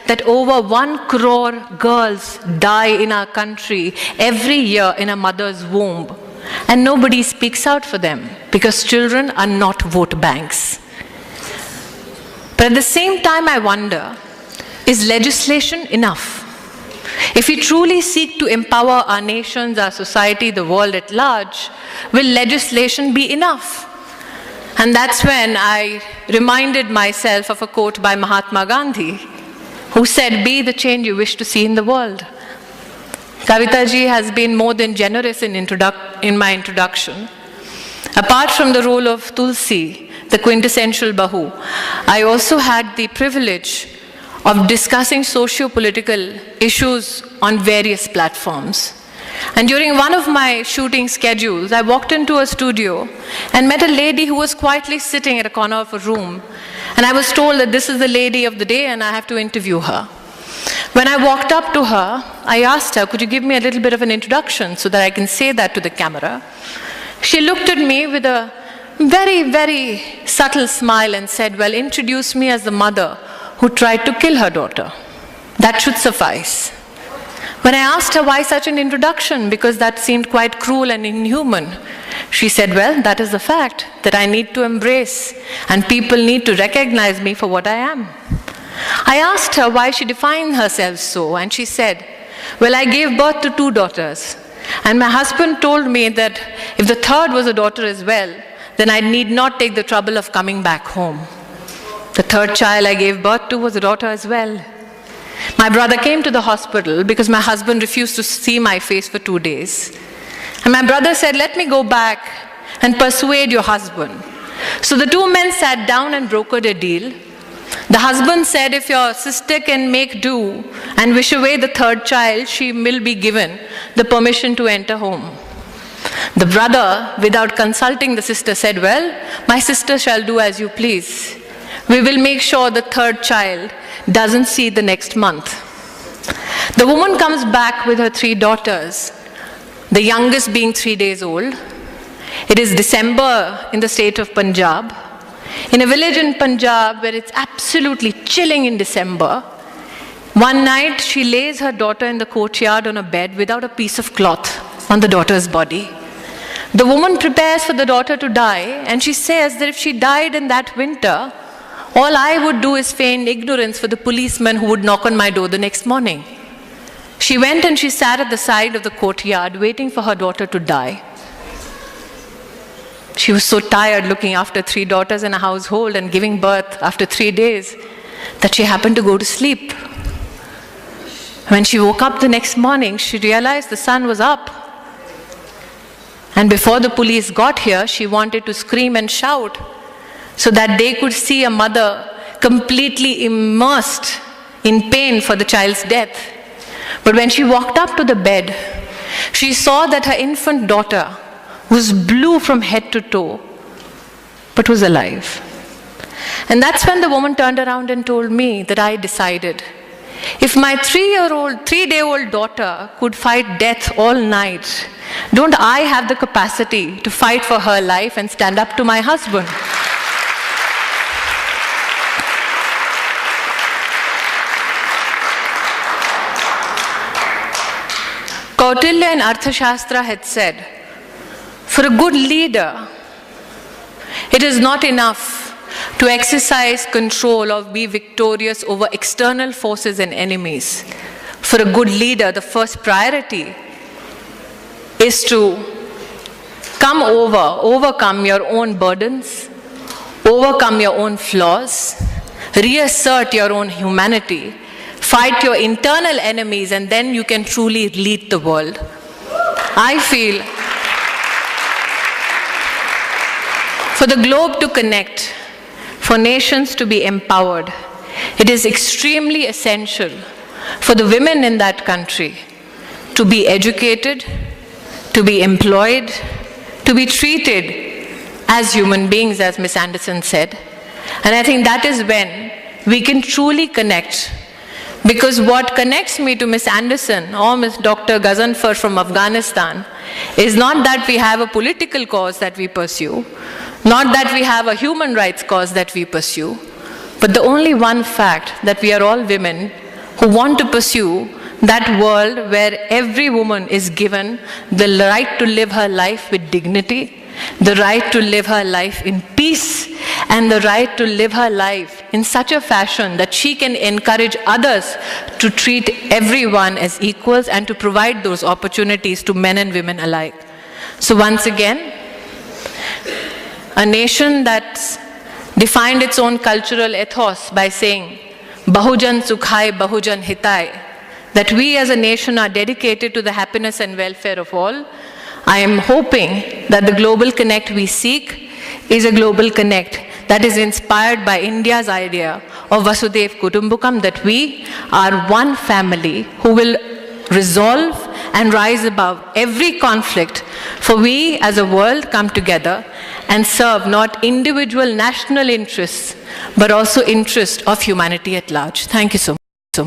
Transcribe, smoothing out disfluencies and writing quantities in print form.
that over 1 crore girls die in our country every year in a mother's womb, and nobody speaks out for them because children are not vote banks. But at the same time, I wonder, is legislation enough? If we truly seek to empower our nations, our society, the world at large, will legislation be enough? And that's when I reminded myself of a quote by Mahatma Gandhi, who said, "Be the change you wish to see in the world." Kavita ji has been more than generous in my introduction. Apart from the role of Tulsi, the quintessential Bahu, I also had the privilege of discussing socio-political issues on various platforms. And during one of my shooting schedules, I walked into a studio and met a lady who was quietly sitting at a corner of a room. And I was told that this is the lady of the day and I have to interview her. When I walked up to her, I asked her, "Could you give me a little bit of an introduction so that I can say that to the camera?" She looked at me with a very, very subtle smile and said, "Well, introduce me as the mother who tried to kill her daughter. That should suffice." When I asked her why such an introduction, because that seemed quite cruel and inhuman, she said, "Well, that is the fact that I need to embrace, and people need to recognize me for what I am." I asked her why she defined herself so, and she said, "Well, I gave birth to 2 daughters, and my husband told me that if the third was a daughter as well, then I need not take the trouble of coming back home. The third child I gave birth to was a daughter as well. My brother came to the hospital because my husband refused to see my face for 2 days. And my brother said, 'Let me go back and persuade your husband.' So the 2 men sat down and brokered a deal. The husband said, 'If your sister can make do and wish away the third child, she will be given the permission to enter home.' The brother, without consulting the sister, said, 'Well, my sister shall do as you please. We will make sure the third child doesn't see the next month.' The woman comes back with her 3 daughters, the youngest being 3 days old. It is December in the state of Punjab. In a village in Punjab where it's absolutely chilling in December, one night she lays her daughter in the courtyard on a bed without a piece of cloth on the daughter's body. The woman prepares for the daughter to die, and she says that if she died in that winter, all I would do is feign ignorance for the policeman who would knock on my door the next morning. She went and she sat at the side of the courtyard waiting for her daughter to die. She was so tired looking after 3 daughters in a household and giving birth after 3 days that she happened to go to sleep. When she woke up the next morning, she realized the sun was up. And before the police got here, she wanted to scream and shout so that they could see a mother completely immersed in pain for the child's death. But when she walked up to the bed, she saw that her infant daughter was blue from head to toe, but was alive. And that's when the woman turned around and told me that I decided, if my 3-day-old daughter could fight death all night, don't I have the capacity to fight for her life and stand up to my husband? Kautilya in Arthashastra had said, for a good leader, it is not enough to exercise control or be victorious over external forces and enemies. For a good leader, the first priority is to overcome your own burdens, overcome your own flaws, reassert your own humanity, fight your internal enemies, and then you can truly lead the world. I feel for the globe to connect, for nations to be empowered, it is extremely essential for the women in that country to be educated, to be employed, to be treated as human beings, as Ms. Anderson said. And I think that is when we can truly connect. Because what connects me to Ms. Anderson or Ms. Dr. Ghazanfar from Afghanistan is not that we have a political cause that we pursue, not that we have a human rights cause that we pursue, but the only one fact that we are all women who want to pursue that world where every woman is given the right to live her life with dignity, the right to live her life in peace, and the right to live her life in such a fashion that she can encourage others to treat everyone as equals and to provide those opportunities to men and women alike. So once again, a nation that's defined its own cultural ethos by saying, Bahujan Sukhai, Bahujan Hitai, that we as a nation are dedicated to the happiness and welfare of all. I am hoping that the global connect we seek is a global connect that is inspired by India's idea of Vasudev Kutumbakam, that we are one family who will resolve and rise above every conflict, for we as a world come together and serve not individual national interests, but also interests of humanity at large. Thank you so much.